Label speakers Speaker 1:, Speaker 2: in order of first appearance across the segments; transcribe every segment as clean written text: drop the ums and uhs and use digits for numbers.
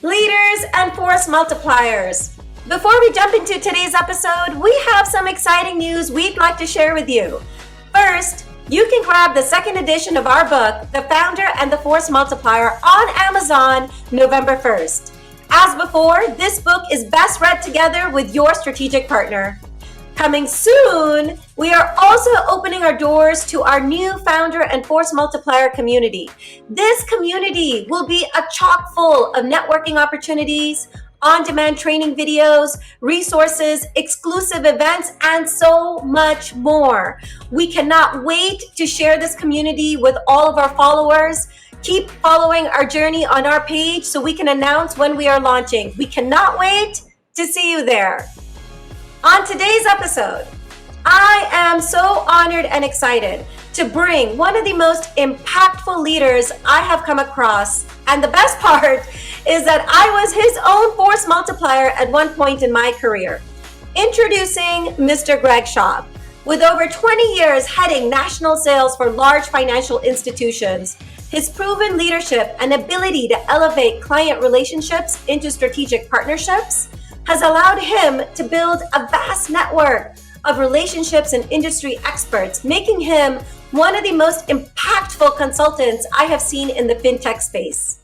Speaker 1: leaders and force multipliers. Before we jump into today's episode, we have some exciting news we'd like to share with you. First, you can grab the second edition of our book, The Founder and the Force Multiplier, on Amazon November 1st. As before, this book is best read together with your strategic partner. Coming soon, we are also opening our doors to our new Founder and Force Multiplier community. This community will be a chock full of networking opportunities, on-demand training videos, resources, exclusive events, and so much more. We cannot wait to share this community with all of our followers. Keep following our journey on our page so we can announce when we are launching. We cannot wait to see you there. On today's episode, I am so honored and excited to bring one of the most impactful leaders I have come across. And the best part is that I was his own force multiplier at one point in my career. Introducing Mr. Greg Schaub. With over 20 years heading national sales for large financial institutions, his proven leadership and ability to elevate client relationships into strategic partnerships has allowed him to build a vast network of relationships and industry experts, making him one of the most impactful consultants I have seen in the fintech space.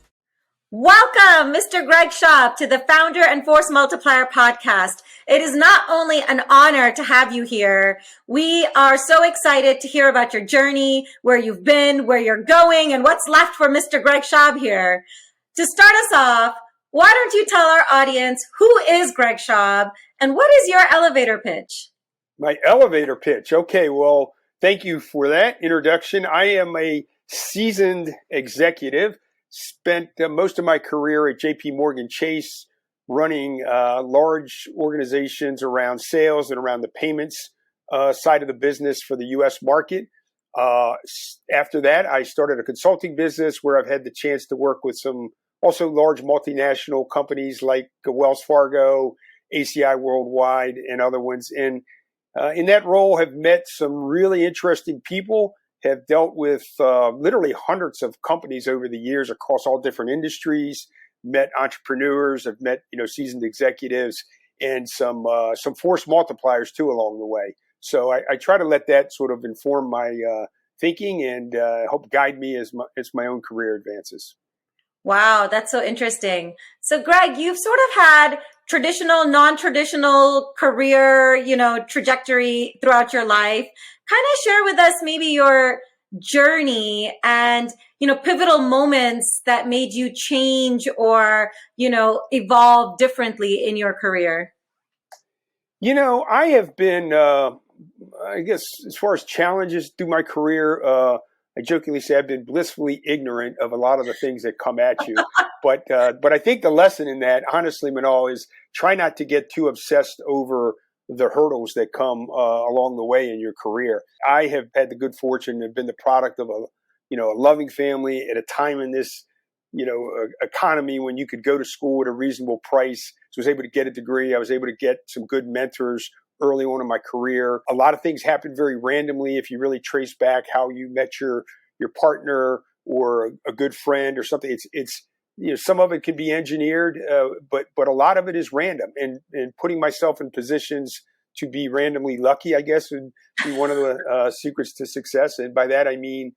Speaker 1: Welcome, Mr. Greg Schaub, to the Founder and Force Multiplier podcast. It is not only an honor to have you here, we are so excited to hear about your journey, where you've been, where you're going, and what's left for Mr. Greg Schaub here. To start us off, why don't you tell our audience who is Greg Schaub and what is your elevator pitch?
Speaker 2: My elevator pitch. Okay, well, thank you for that introduction. I am a seasoned executive, spent most of my career at JP Morgan Chase running large organizations around sales and around the payments side of the business for the U.S. market. After that, I started a consulting business where I've had the chance to work with some also large multinational companies like Wells Fargo, ACI Worldwide, and other ones. And in that role, have met some really interesting people, have dealt with literally hundreds of companies over the years across all different industries, met entrepreneurs, have met seasoned executives, and some force multipliers too along the way. So I try to let that sort of inform my thinking and help guide me as my own career advances.
Speaker 1: Wow, that's so interesting. So Greg, you've sort of had traditional, non-traditional career, trajectory throughout your life. Kind of share with us maybe your journey and, pivotal moments that made you change or, evolve differently in your career.
Speaker 2: I have been, I guess, as far as challenges through my career, I jokingly say I've been blissfully ignorant of a lot of the things that come at you. But I think the lesson in that, honestly, Manal, is try not to get too obsessed over the hurdles that come along the way in your career. I have had the good fortune to have been the product of a loving family at a time in this, economy when you could go to school at a reasonable price. So I was able to get a degree. I was able to get some good mentors early on in my career. A lot of things happened very randomly. If you really trace back how you met your partner or a good friend or something, it's some of it can be engineered, but a lot of it is random. And putting myself in positions to be randomly lucky, I guess, would be one of the secrets to success. And by that, I mean,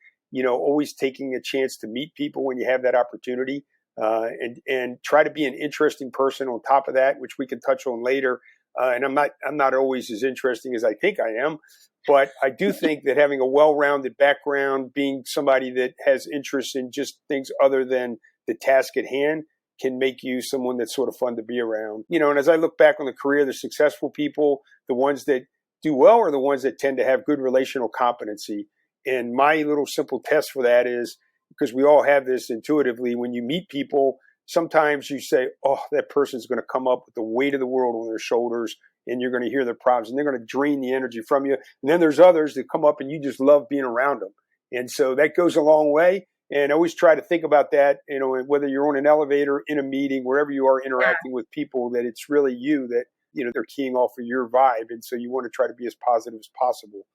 Speaker 2: always taking a chance to meet people when you have that opportunity, and try to be an interesting person on top of that, which we can touch on later. And I'm not always as interesting as I think I am, but I do think that having a well-rounded background, being somebody that has interest in just things other than the task at hand, can make you someone that's sort of fun to be around. And as I look back on the career, the successful people, the ones that do well are the ones that tend to have good relational competency. And my little simple test for that is, because we all have this intuitively, when you meet people, sometimes you say, oh, that person's going to come up with the weight of the world on their shoulders, and you're going to hear their problems, and they're going to drain the energy from you. And then there's others that come up and you just love being around them. And so that goes a long way. And I always try to think about that, whether you're on an elevator, in a meeting, wherever you are interacting with people, that it's really you that, they're keying off of your vibe. And so you want to try to be as positive as possible.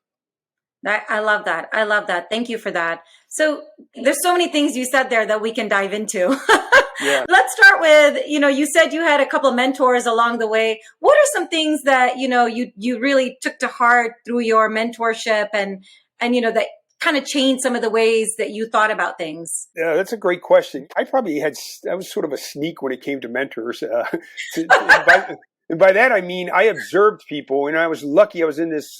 Speaker 1: I love that. I love that. Thank you for that. So there's so many things you said there that we can dive into.
Speaker 2: Yeah.
Speaker 1: Let's start with, you said you had a couple of mentors along the way. What are some things that, you really took to heart through your mentorship and that kind of changed some of the ways that you thought about things?
Speaker 2: Yeah, that's a great question. I was sort of a sneak when it came to mentors. And by that, I mean, I observed people, and I was lucky I was in this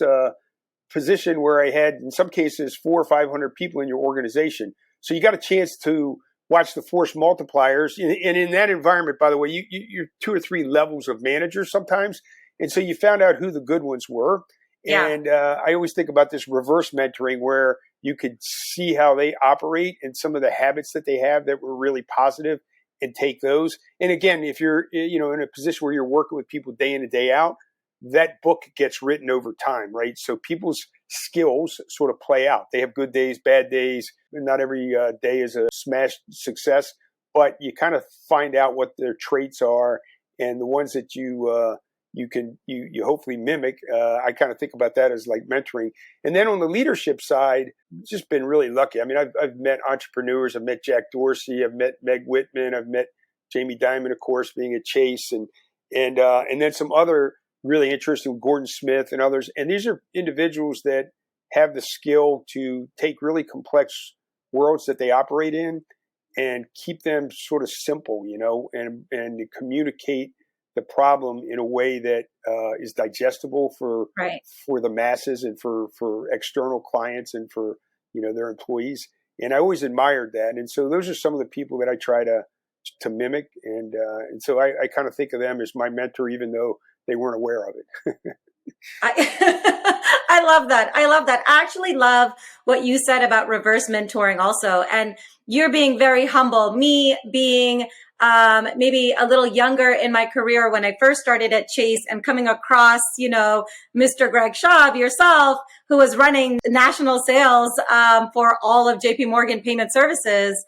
Speaker 2: position where I had, in some cases, 400 or 500 people in your organization. So you got a chance to watch the force multipliers. And in that environment, by the way, you're 2 or 3 levels of managers sometimes. And so you found out who the good ones were.
Speaker 1: Yeah.
Speaker 2: And I always think about this reverse mentoring where you could see how they operate and some of the habits that they have that were really positive and take those. And again, if you're, in a position where you're working with people day in and day out, that book gets written over time, right? So people's skills sort of play out. They have good days, bad days. Not every day is a smash success, but you kind of find out what their traits are, and the ones that you hopefully mimic. I kind of think about that as like mentoring. And then on the leadership side, just been really lucky. I mean, I've met entrepreneurs. I've met Jack Dorsey. I've met Meg Whitman. I've met Jamie Dimon, of course, being at Chase, and then some other really interesting, Gordon Smith and others. And these are individuals that have the skill to take really complex worlds that they operate in and keep them sort of simple, and communicate the problem in a way that is digestible for the masses and for external clients and for their employees. And I always admired that. And so those are some of the people that I try to mimic. And so I kind of think of them as my mentor, even though they weren't aware of it.
Speaker 1: I love that. I actually love what you said about reverse mentoring also. And you're being very humble. Me being maybe a little younger in my career when I first started at Chase and coming across, Mr. Greg Schaub, yourself, who was running national sales for all of JP Morgan Payment Services.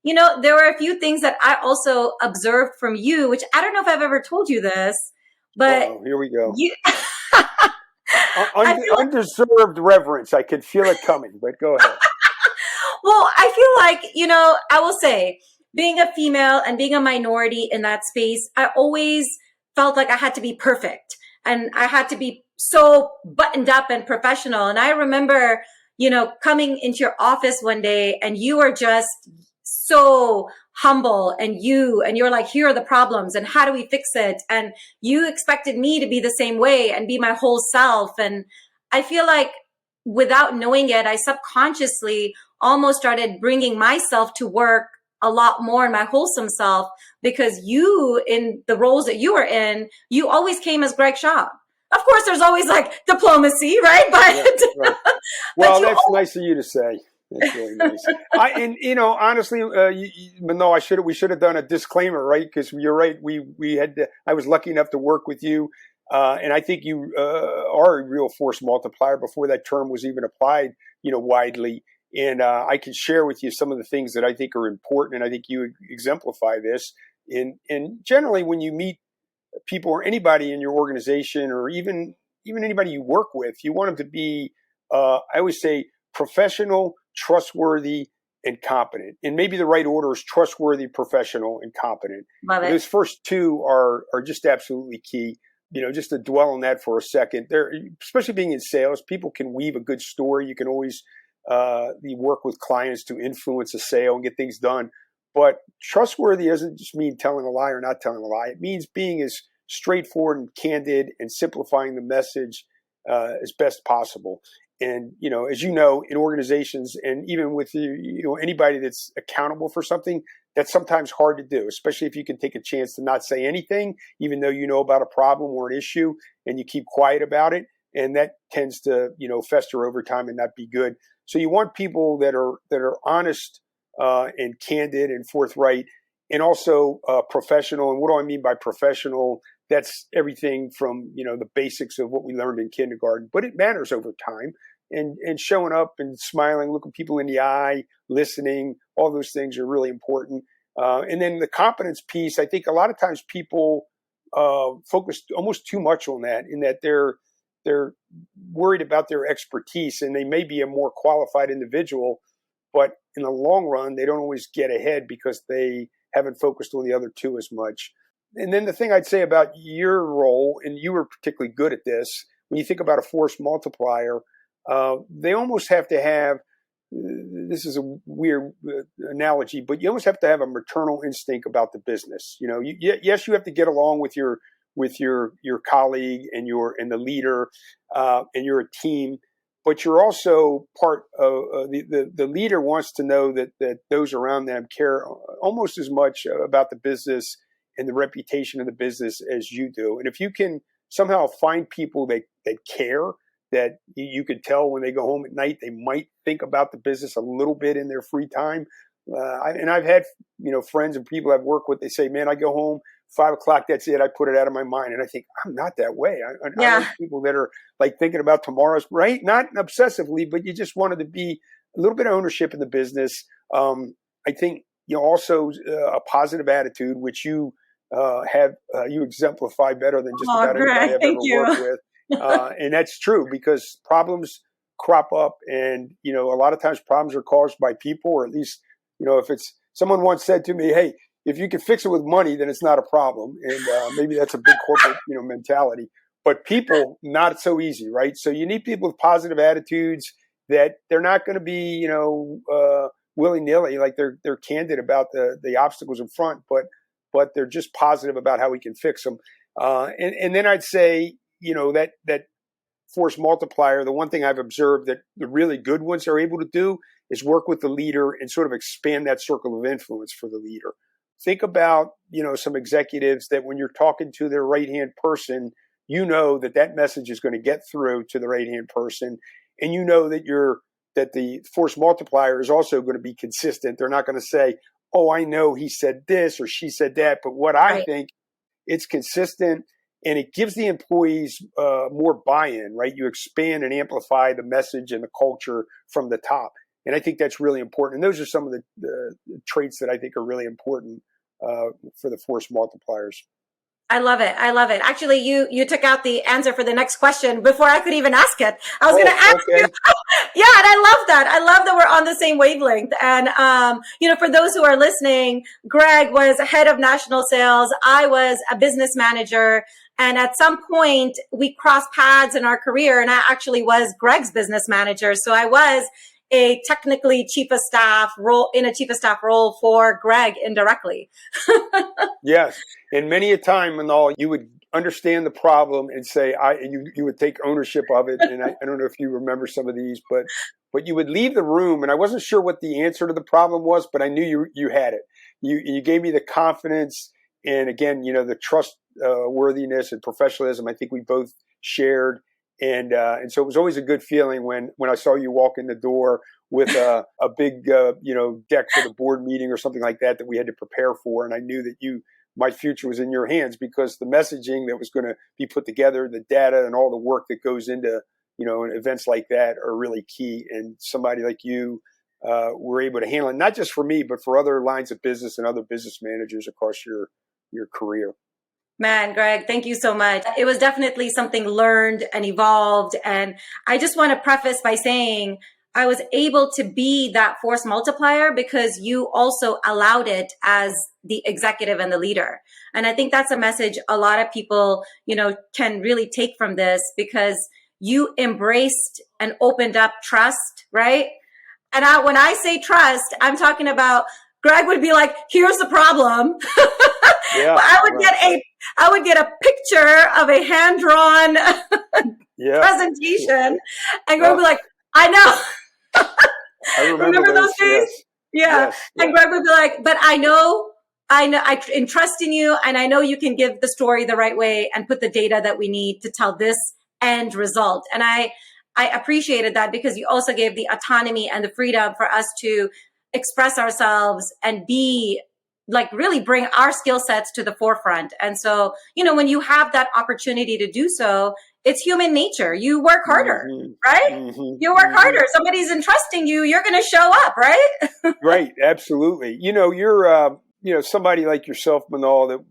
Speaker 1: There were a few things that I also observed from you, which I don't know if I've ever told you this, but
Speaker 2: here we go. Undeserved reverence. I could feel it coming, but go ahead.
Speaker 1: Well, I feel like, I will say, being a female and being a minority in that space, I always felt like I had to be perfect and I had to be so buttoned up and professional. And I remember, coming into your office one day and you were just so humble and you're like, here are the problems and how do we fix it? And you expected me to be the same way and be my whole self. And I feel like without knowing it, I subconsciously almost started bringing myself to work a lot more in my wholesome self, because you, in the roles that you were in, you always came as Greg Schaub. Of course, there's always like diplomacy, right? But
Speaker 2: right. Well, that's nice of you to say. That's really nice. Honestly, Manal, we should have done a disclaimer, right? Because you're right. I was lucky enough to work with you, and I think you are a real force multiplier before that term was even applied, widely. And I can share with you some of the things that I think are important, and I think you exemplify this. And generally, when you meet people or anybody in your organization, or even anybody you work with, you want them to be, I always say, professional, trustworthy, and competent. And maybe the right order is trustworthy, professional, and competent.
Speaker 1: Love it.
Speaker 2: Those first two are just absolutely key. Just to dwell on that for a second, especially being in sales, people can weave a good story. You can always you work with clients to influence a sale and get things done. But trustworthy doesn't just mean telling a lie or not telling a lie. It means being as straightforward and candid and simplifying the message as best possible. And, as you know, in organizations and even with anybody that's accountable for something, that's sometimes hard to do, especially if you can take a chance to not say anything, even though you know about a problem or an issue, and you keep quiet about it. And that tends to, fester over time and not be good. So you want people that are honest and candid and forthright, and also professional. And what do I mean by professional? That's everything from, the basics of what we learned in kindergarten, but it matters over time. And showing up and smiling, looking people in the eye, listening, all those things are really important. And then the competence piece, I think a lot of times people focus almost too much on that, in that they're worried about their expertise, and they may be a more qualified individual, but in the long run, they don't always get ahead because they haven't focused on the other two as much. And then the thing I'd say about your role, and you were particularly good at this, when you think about a force multiplier, they almost have to have, this is a weird analogy, but you almost have to have a maternal instinct about the business. Yes, you have to get along with your colleague and the leader, and you're a team, but you're also part of the leader wants to know that those around them care almost as much about the business and the reputation of the business as you do. And if you can somehow find people that care, that you could tell when they go home at night, they might think about the business a little bit in their free time. And I've had, friends and people I've worked with, they say, man, I go home, 5 o'clock, that's it. I put it out of my mind. And I think, I'm not that way. I know people that are like thinking about tomorrow's, right? Not obsessively, but you just wanted to be a little bit of ownership in the business. I think, also a positive attitude, which you have, you exemplify better than just about anybody I've ever worked with. And that's true because problems crop up, and, a lot of times problems are caused by people, or at least, if it's someone once said to me, hey, if you can fix it with money, then it's not a problem. And maybe that's a big corporate, mentality, but people, not so easy, right? So you need people with positive attitudes that they're not going to be, willy-nilly, like they're candid about the obstacles in front, but they're just positive about how we can fix them. And then I'd say, that force multiplier, the one thing I've observed that the really good ones are able to do is work with the leader and sort of expand that circle of influence for the leader. Think about, some executives that when you're talking to their right-hand person, that message is going to get through to the right-hand person. And that the force multiplier is also going to be consistent. They're not going to say, oh, I know he said this or she said that, but what I think, it's consistent. And it gives the employees more buy-in, right? You expand and amplify the message and the culture from the top. And I think that's really important. And those are some of the traits that I think are really important for the force multipliers.
Speaker 1: I love it. I love it. Actually, you took out the answer for the next question before I could even ask it. I was going to ask you. Yeah, and I love that. I love that we're on the same wavelength. And, for those who are listening, Greg was head of national sales. I was a business manager. And at some point, we crossed paths in our career, and I actually was Greg's business manager. So I was a technically chief of staff role for Greg indirectly.
Speaker 2: Yes. And many a time, Manal, you would understand the problem and say, you would take ownership of it. And I don't know if you remember some of these, but you would leave the room, and I wasn't sure what the answer to the problem was, but I knew you had it. You gave me the confidence. And again, the trust worthiness and professionalism, I think we both shared. And so it was always a good feeling when I saw you walk in the door with a big, deck for the board meeting or something like that we had to prepare for. And I knew that my future was in your hands because the messaging that was going to be put together, the data and all the work that goes into, events like that are really key. And somebody like you were able to handle it, not just for me, but for other lines of business and other business managers across your career.
Speaker 1: Man, Greg, thank you so much. It was definitely something learned and evolved. And I just want to preface by saying I was able to be that force multiplier because you also allowed it as the executive and the leader. And I think that's a message a lot of people, can really take from this because you embraced and opened up trust, right? And when I say trust, I'm talking about Greg would be like, here's the problem. Yeah, I would get a picture of a hand-drawn presentation, and Greg would be like, I know.
Speaker 2: I remember those days?
Speaker 1: Yeah. Yes. And Greg would be like, but I know, I entrust in you, and I know you can give the story the right way and put the data that we need to tell this end result. And I appreciated that because you also gave the autonomy and the freedom for us to express ourselves and be really bring our skill sets to the forefront. And so, when you have that opportunity to do so, it's human nature. You work harder, right? Mm-hmm. You work harder. Somebody's entrusting you, you're going to show up, right?
Speaker 2: Right. Absolutely. You're, somebody like yourself, Manal, that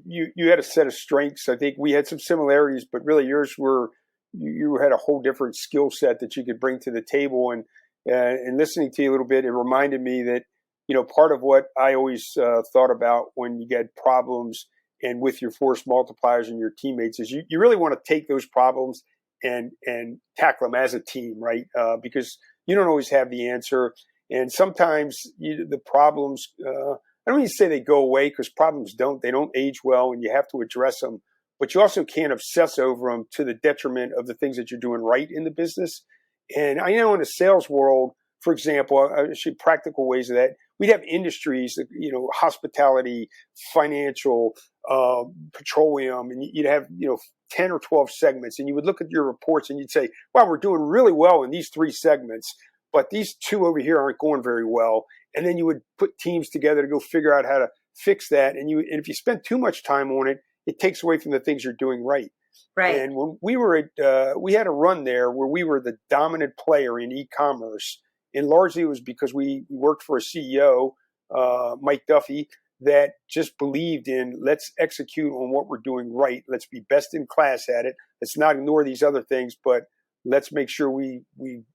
Speaker 2: you had a set of strengths. I think we had some similarities, but really yours you had a whole different skill set that you could bring to the table. And listening to you a little bit, it reminded me that, part of what I always thought about when you get problems and with your force multipliers and your teammates is you really want to take those problems and tackle them as a team, right? Because you don't always have the answer. And sometimes the problems, I don't even say they go away, because problems they don't age well, and you have to address them. But you also can't obsess over them to the detriment of the things that you're doing right in the business. And I know in the sales world, for example, actually practical ways of that, we'd have industries, hospitality, financial, petroleum, and you'd have, 10 or 12 segments. And you would look at your reports and you'd say, wow, we're doing really well in these 3 segments, but these 2 over here aren't going very well. And then you would put teams together to go figure out how to fix that. And if you spend too much time on it, it takes away from the things you're doing right.
Speaker 1: Right.
Speaker 2: And when we were we had a run there where we were the dominant player in e-commerce. And largely it was because we worked for a CEO, Mike Duffy, that just believed in, let's execute on what we're doing right. Let's be best in class at it. Let's not ignore these other things, but let's make sure we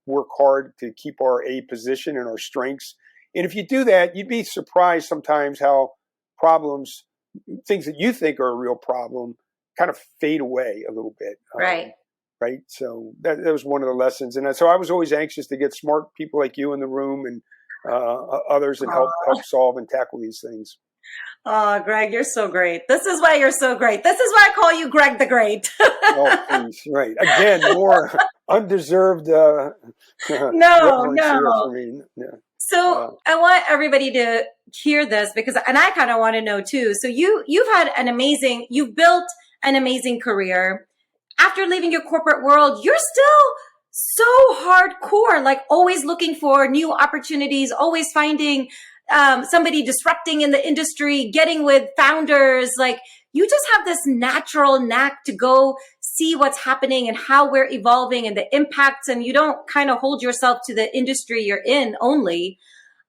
Speaker 2: work hard to keep our A position and our strengths. And if you do that, you'd be surprised sometimes how problems, things that you think are a real problem, kind of fade away a little bit.
Speaker 1: Right.
Speaker 2: Right. So that was one of the lessons. And so I was always anxious to get smart people like you in the room and others and help solve and tackle these things.
Speaker 1: Oh, Greg, you're so great. This is why you're so great. This is why I call you Greg the Great.
Speaker 2: Oh, please. Right. Again, more undeserved.
Speaker 1: No.
Speaker 2: For me. Yeah.
Speaker 1: So I want everybody to hear this and I kind of want to know too. So you've built an amazing career. After leaving your corporate world, you're still so hardcore, like always looking for new opportunities, always finding somebody disrupting in the industry, getting with founders. Like you just have this natural knack to go see what's happening and how we're evolving and the impacts. And you don't kind of hold yourself to the industry you're in only.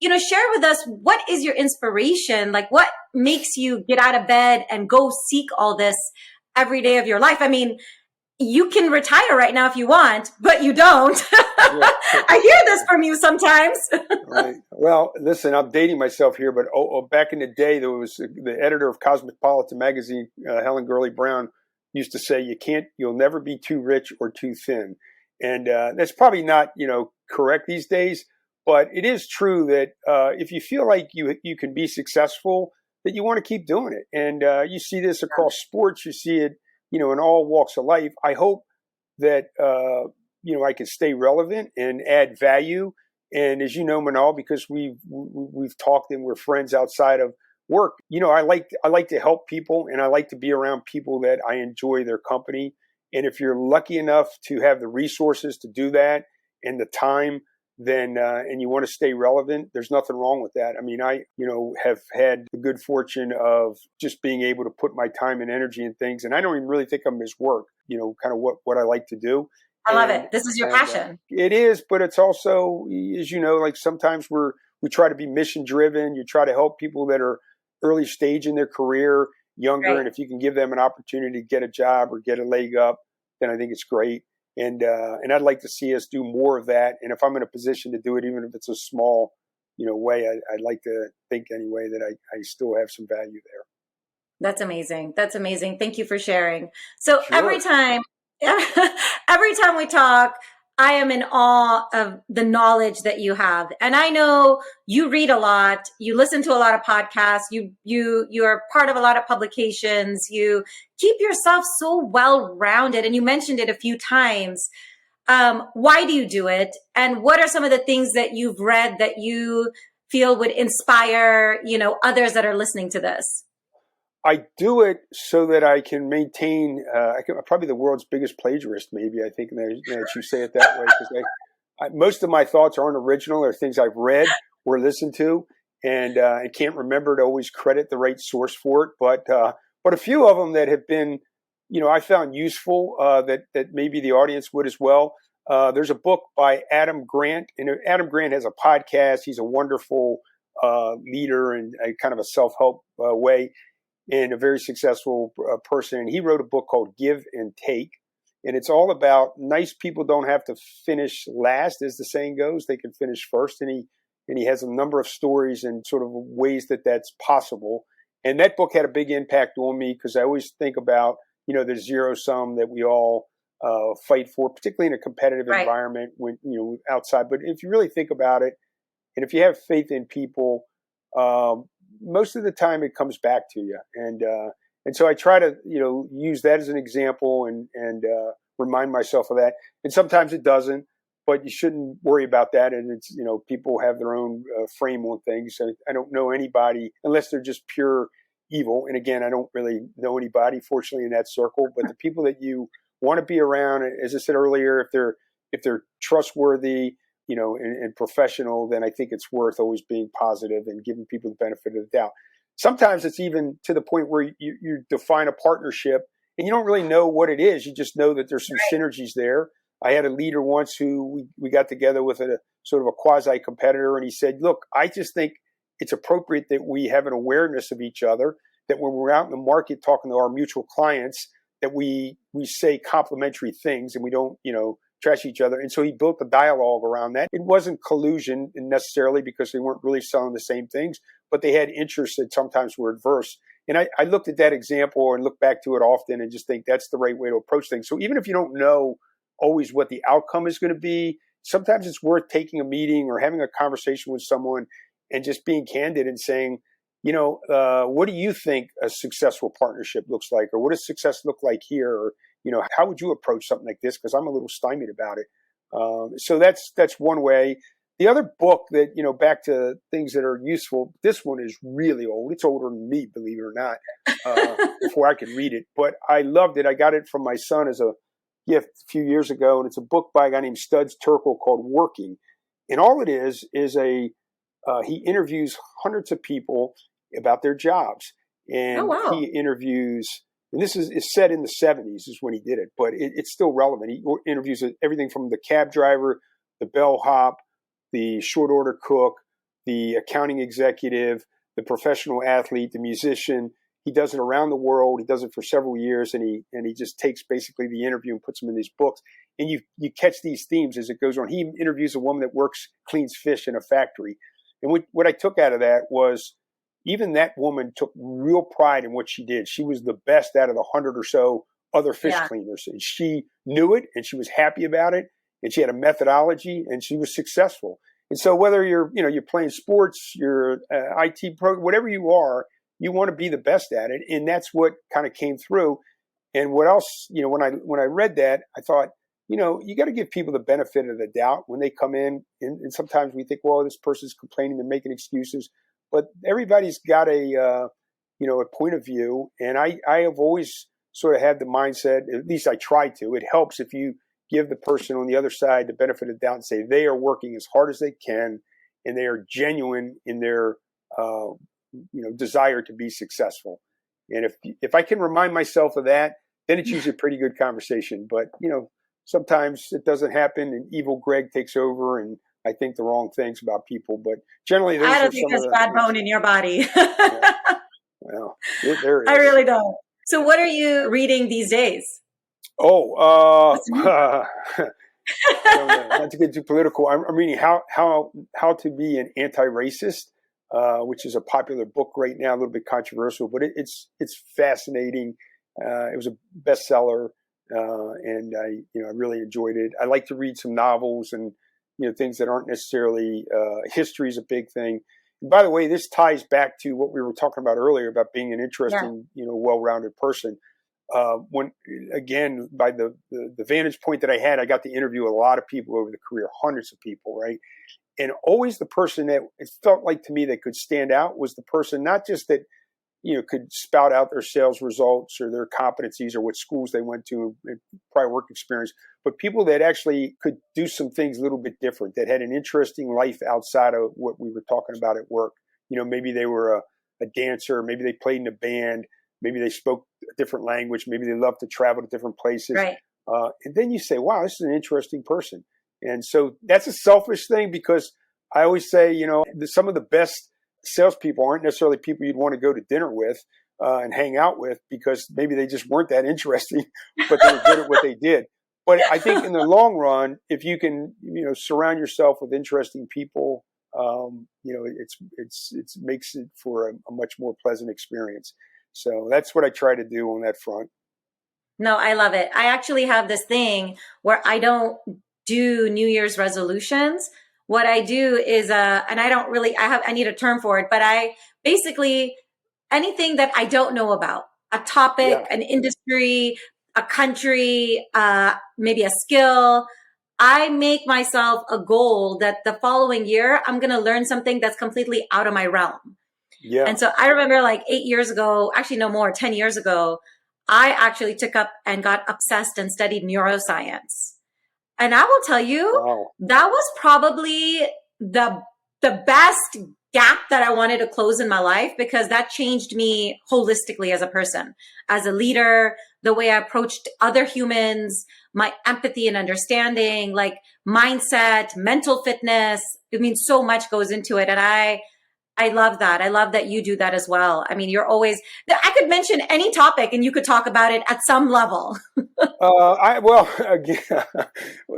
Speaker 1: Share with us, what is your inspiration? Like what makes you get out of bed and go seek all this every day of your life? I mean, you can retire right now if you want, but you don't. I hear this from you sometimes.
Speaker 2: Right. Well, listen, I'm dating myself here, but back in the day, there was the editor of Cosmopolitan magazine, Helen Gurley Brown, used to say, you'll never be too rich or too thin. And that's probably not, correct these days, but it is true that if you feel like you can be successful, that you want to keep doing it. And you see this across sports, you see it, in all walks of life. I hope that, I can stay relevant and add value. And as you know, Manal, because we've talked and we're friends outside of work, I like to help people, and I like to be around people that I enjoy their company. And if you're lucky enough to have the resources to do that and the time, then and you want to stay relevant, there's nothing wrong with that. I mean, I have had the good fortune of just being able to put my time and energy in things, and I don't even really think of them as work. Kind of what I like to do.
Speaker 1: I love it. This is your passion.
Speaker 2: It is, but it's also, as you know, like sometimes we try to be mission driven. You try to help people that are early stage in their career, younger, right. And if you can give them an opportunity to get a job or get a leg up, then I think it's great. And I'd like to see us do more of that. And if I'm in a position to do it, even if it's a small, way, I'd like to think anyway that I still have some value there.
Speaker 1: That's amazing. That's amazing. Thank you for sharing. So
Speaker 2: Sure.
Speaker 1: every time we talk, I am in awe of the knowledge that you have. And I know you read a lot, you listen to a lot of podcasts, you're part of a lot of publications, you keep yourself so well-rounded, and you mentioned it a few times. Why do you do it? And what are some of the things that you've read that you feel would inspire, others that are listening to this?
Speaker 2: I do it so that I can maintain. I'm probably the world's biggest plagiarist. Maybe I think that you say it that way, because most of my thoughts aren't original. They're things I've read or listened to, and I can't remember to always credit the right source for it. But a few of them that have been, I found useful that maybe the audience would as well. There's a book by Adam Grant, and Adam Grant has a podcast. He's a wonderful leader and kind of a self-help way. And a very successful person. And he wrote a book called Give and Take. And it's all about nice people don't have to finish last, as the saying goes. They can finish first. And and he has a number of stories and sort of ways that that's possible. And that book had a big impact on me because I always think about, the zero sum that we all fight for, particularly in a competitive environment when, outside. But if you really think about it, and if you have faith in people, most of the time it comes back to you. And so I try to, use that as an example and remind myself of that. And sometimes it doesn't, but you shouldn't worry about that. And it's, people have their own frame on things. So I don't know anybody unless they're just pure evil. And again, I don't really know anybody, fortunately, in that circle. But the people that you want to be around, as I said earlier, if they're trustworthy, and professional, then I think it's worth always being positive and giving people the benefit of the doubt. Sometimes it's even to the point where you define a partnership and you don't really know what it is. You just know that there's some synergies there. I had a leader once who we got together with a sort of a quasi competitor, and he said, look, I just think it's appropriate that we have an awareness of each other, that when we're out in the market talking to our mutual clients, that we say complimentary things and we don't, trash each other. And so he built a dialogue around that. It wasn't collusion necessarily because they weren't really selling the same things, but they had interests that sometimes were adverse. And I looked at that example and look back to it often and just think that's the right way to approach things. So even if you don't know always what the outcome is going to be, sometimes it's worth taking a meeting or having a conversation with someone and just being candid and saying, what do you think a successful partnership looks like? Or what does success look like here? Or, how would you approach something like this? Because I'm a little stymied about it. So that's one way. The other book that, back to things that are useful, this one is really old. It's older than me, believe it or not, before I could read it. But I loved it. I got it from my son as a gift a few years ago. And it's a book by a guy named Studs Terkel called Working. And all it is he interviews hundreds of people about their jobs. And he interviews, and this is set in the 70s is when he did it, but it's still relevant. He interviews everything from the cab driver, the bellhop, the short order cook, the accounting executive, the professional athlete, the musician. He does it around the world. He does it for several years, and he just takes basically the interview and puts them in these books. And you catch these themes as it goes on. He interviews a woman that cleans fish in a factory. And what I took out of that was even that woman took real pride in what she did. She was the best out of the 100 or so other fish cleaners. And she knew it, and she was happy about it, and she had a methodology, and she was successful. And so whether you're playing sports, you're IT pro, whatever you are, you want to be the best at it. And that's what kind of came through. And what else, when I read that, I thought, you got to give people the benefit of the doubt when they come in. And sometimes we think, well, this person's complaining, they're making excuses. But everybody's got a point of view. And I have always sort of had the mindset, at least I try to. It helps if you give the person on the other side the benefit of the doubt and say they are working as hard as they can and they are genuine in their desire to be successful. And if I can remind myself of that, then it's usually a pretty good conversation. But sometimes it doesn't happen, and evil Greg takes over, and I think the wrong things about people. But generally,
Speaker 1: I don't think there's bad bone in your body.
Speaker 2: Well, there is.
Speaker 1: I really don't. So, what are you reading these days?
Speaker 2: I don't know, not to get too political. I'm reading how to be an anti-racist, which is a popular book right now, a little bit controversial, but it's fascinating. It was a bestseller, and I really enjoyed it. I like to read some novels and things that aren't necessarily history is a big thing. And by the way, this ties back to what we were talking about earlier about being an interesting, well-rounded person. When again, by the vantage point that I had, I got to interview a lot of people over the career, hundreds of people, right? And always the person that it felt like to me that could stand out was the person not just that could spout out their sales results or their competencies or what schools they went to and prior work experience, but people that actually could do some things a little bit different, that had an interesting life outside of what we were talking about at work. Maybe they were a dancer, maybe they played in a band, maybe they spoke a different language, maybe they loved to travel to different places.
Speaker 1: Right.
Speaker 2: And then you say, wow, this is an interesting person. And so that's a selfish thing because I always say, some of the best salespeople aren't necessarily people you'd want to go to dinner with and hang out with because maybe they just weren't that interesting, but they were good at what they did. But I think in the long run, if you can, surround yourself with interesting people, it makes it for a much more pleasant experience. So that's what I try to do on that front.
Speaker 1: No, I love it. I actually have this thing where I don't do New Year's resolutions. What I do is, and I need a term for it, but I basically, anything that I don't know about, a topic, an industry, a country, maybe a skill, I make myself a goal that the following year, I'm going to learn something that's completely out of my realm.
Speaker 2: Yeah.
Speaker 1: And so I remember like 8 years ago, actually no more, 10 years ago, I actually took up and got obsessed and studied neuroscience. And I will tell you, that was probably the best gap that I wanted to close in my life, because that changed me holistically as a person, as a leader, the way I approached other humans, my empathy and understanding, like mindset, mental fitness. I mean, so much goes into it. And I love that. I love that you do that as well. I mean, I could mention any topic and you could talk about it at some level.
Speaker 2: Again,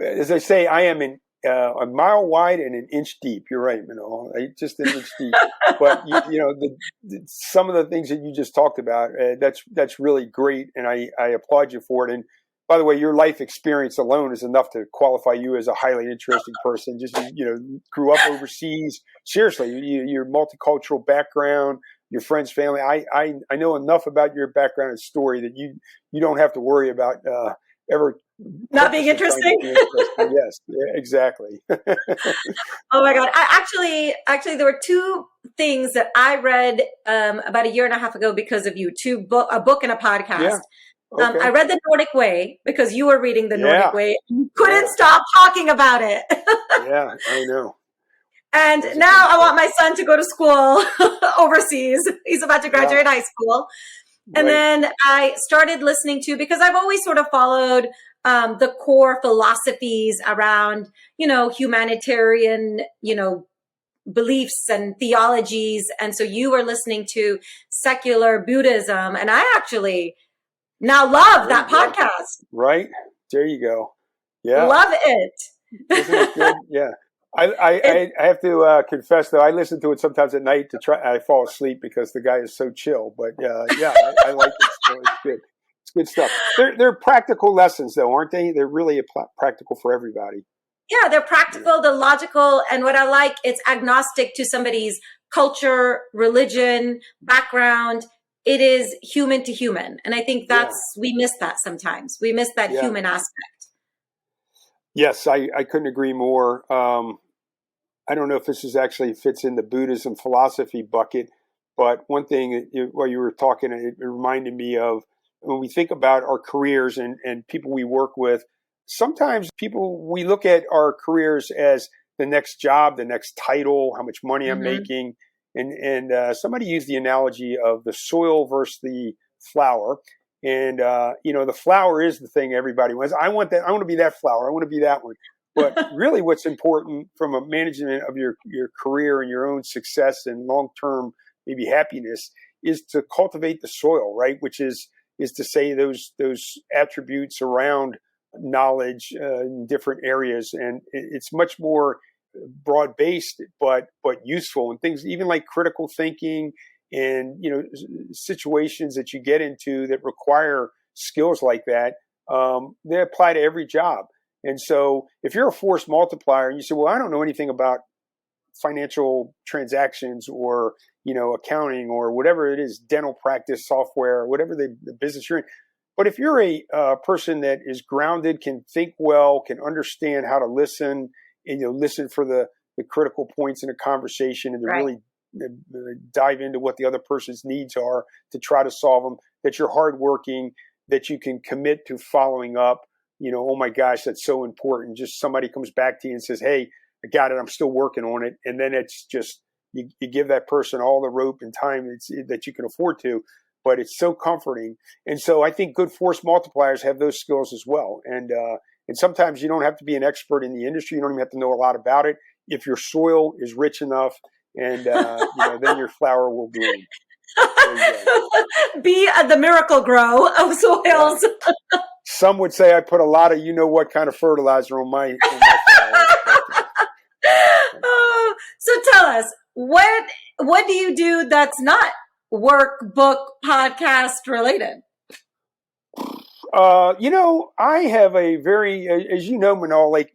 Speaker 2: as I say, I am a mile wide and an inch deep. You're right, Manal. Just an inch deep. But some of the things that you just talked about, that's really great, and I applaud you for it. And by the way, your life experience alone is enough to qualify you as a highly interesting person. Just grew up overseas. Seriously, your multicultural background, your friends, family. I know enough about your background and story that you don't have to worry about ever
Speaker 1: not being interesting.
Speaker 2: Yes, exactly.
Speaker 1: Oh my God! Actually, there were two things that I read about a year and a half ago because of you. A book and a podcast.
Speaker 2: Yeah. Okay.
Speaker 1: I read The Nordic Way because you were reading The Nordic Way. You couldn't stop talking about it.
Speaker 2: Yeah, I know.
Speaker 1: And now I want my son to go to school overseas. He's about to graduate high school. And then I started listening to, because I've always sort of followed the core philosophies around, humanitarian, beliefs and theologies. And so you were listening to secular Buddhism. And I actually now love that podcast.
Speaker 2: Right. There you go. Yeah.
Speaker 1: Love it.
Speaker 2: Isn't it good? Yeah. I have to confess, though, I listen to it sometimes at night I fall asleep because the guy is so chill. But I like it. So it's good. It's good stuff. They're practical lessons, though, aren't they? They're really practical for everybody.
Speaker 1: Yeah, they're practical, they're logical. And what I like, it's agnostic to somebody's culture, religion, background. It is human to human. And I think we miss that sometimes. We miss that human aspect.
Speaker 2: Yes, I couldn't agree more. I don't know if this actually fits in the Buddhism philosophy bucket, but one thing while you were talking, it reminded me of when we think about our careers and people we work with. Sometimes we look at our careers as the next job, the next title, how much money I'm making. And somebody used the analogy of the soil versus the flower. And, the flower is the thing everybody wants. I want that. I want to be that flower. I want to be that one. But really what's important from a management of your career and your own success and long-term maybe happiness is to cultivate the soil, right? Which is to say those attributes around knowledge in different areas. And it's much more broad-based, but useful, and things even like critical thinking and situations that you get into that require skills like that. They apply to every job. And so if you're a force multiplier and you say, well, I don't know anything about financial transactions or accounting or whatever it is, dental practice software, whatever the business you're in. But if you're a person that is grounded, can think well, can understand how to listen, and listen for the critical points in a conversation, and to really dive into what the other person's needs are to try to solve them, that you're hardworking, that you can commit to following up, oh my gosh, that's so important. Just somebody comes back to you and says, hey, I got it, I'm still working on it. And then it's just, you give that person all the rope and time that you can afford to, but it's so comforting. And so I think good force multipliers have those skills as well. And sometimes you don't have to be an expert in the industry. You don't even have to know a lot about it. If your soil is rich enough, and then your flower will bloom.
Speaker 1: Be the miracle grow of soils.
Speaker 2: Yeah. Some would say I put a lot of what kind of fertilizer on my flowers.
Speaker 1: Oh So tell us, what do you do that's not work, book, podcast related?
Speaker 2: I have a very, as you know, Manal, like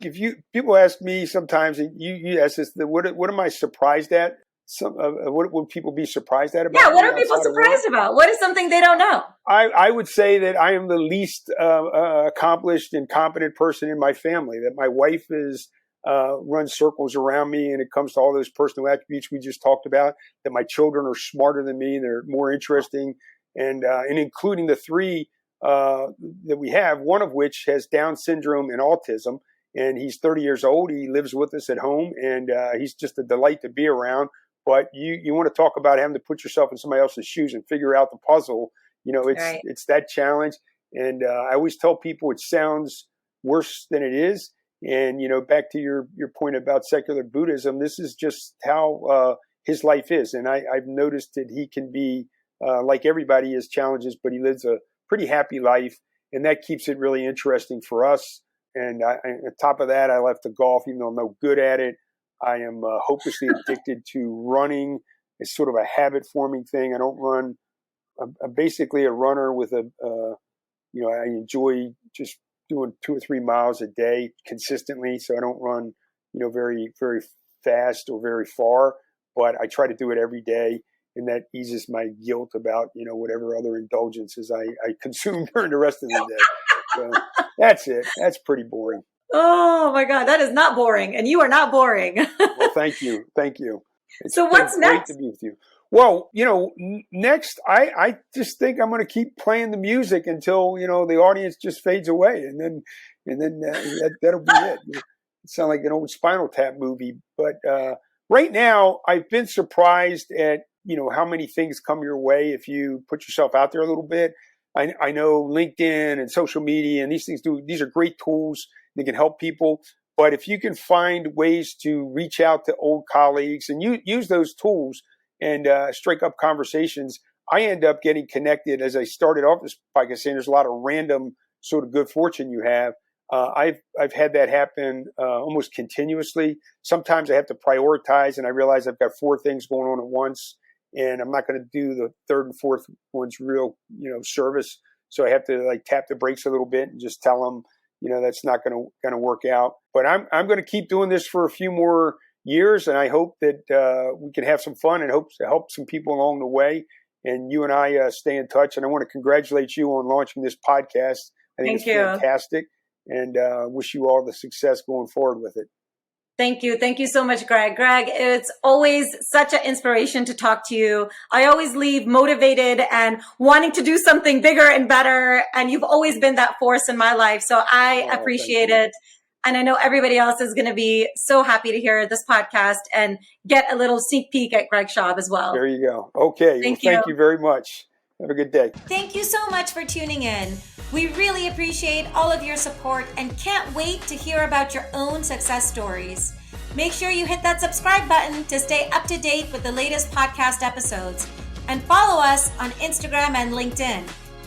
Speaker 2: people ask me sometimes, and you ask this, what am I surprised at? What would people be surprised at about?
Speaker 1: Yeah, what are people surprised about? What is something they don't know?
Speaker 2: I would say that I am the least accomplished and competent person in my family. That my wife is runs circles around me, and it comes to all those personal attributes we just talked about. That my children are smarter than me; they're more interesting, and including the three that we have, one of which has Down syndrome and autism, and he's 30 years old. He lives with us at home, and he's just a delight to be around. But you want to talk about having to put yourself in somebody else's shoes and figure out the puzzle. It's that challenge. And I always tell people it sounds worse than it is. And, back to your point about secular Buddhism, this is just how his life is. And I've noticed that he can be, like everybody, has challenges, but he lives a pretty happy life. And that keeps it really interesting for us. And on top of that, I left the golf, even though I'm no good at it. I am hopelessly addicted to running. It's sort of a habit-forming thing. I don't run. I'm basically a runner with I enjoy just doing 2 or 3 miles a day consistently. So I don't run, very, very fast or very far, but I try to do it every day. And that eases my guilt about, whatever other indulgences I consume during the rest of the day. So that's it. That's pretty boring.
Speaker 1: Oh my God, that is not boring. And you are not boring.
Speaker 2: Well, thank you. Thank you.
Speaker 1: So what's next?
Speaker 2: Great to be with you. Well, next, I just think I'm going to keep playing the music until, the audience just fades away. And then that'll be it. It sounds like an old Spinal Tap movie. But right now, I've been surprised at, how many things come your way if you put yourself out there a little bit. I know LinkedIn and social media and these are great tools. They can help people. But if you can find ways to reach out to old colleagues and use those tools and strike up conversations, I end up getting connected. As I started off this podcast saying, there's a lot of random sort of good fortune you have. I've had that happen almost continuously. Sometimes I have to prioritize, and I realize I've got 4 things going on at once, and I'm not going to do the third and fourth one's real, service. So I have to tap the brakes a little bit and just tell them, that's not going to work out. But I'm going to keep doing this for a few more years, and I hope that we can have some fun and hope to help some people along the way. And you and I stay in touch. And I want to congratulate you on launching this podcast. I think it's fantastic, and wish you all the success going forward with it.
Speaker 1: Thank you. Thank you so much, Greg. Greg, it's always such an inspiration to talk to you. I always leave motivated and wanting to do something bigger and better. And you've always been that force in my life. So I appreciate it. And I know everybody else is going to be so happy to hear this podcast and get a little sneak peek at Greg Schaub as well.
Speaker 2: There you go. Okay. Thank you very much. Have a good day.
Speaker 1: Thank you so much for tuning in. We really appreciate all of your support and can't wait to hear about your own success stories. Make sure you hit that subscribe button to stay up to date with the latest podcast episodes. And follow us on Instagram and LinkedIn.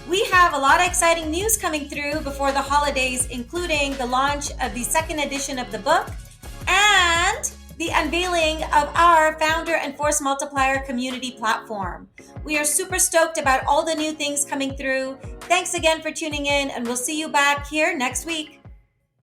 Speaker 1: We have a lot of exciting news coming through before the holidays, including the launch of the 2nd edition of the book and the unveiling of our Founder and Force Multiplier community platform. We are super stoked about all the new things coming through. Thanks again for tuning in, and we'll see you back here next week.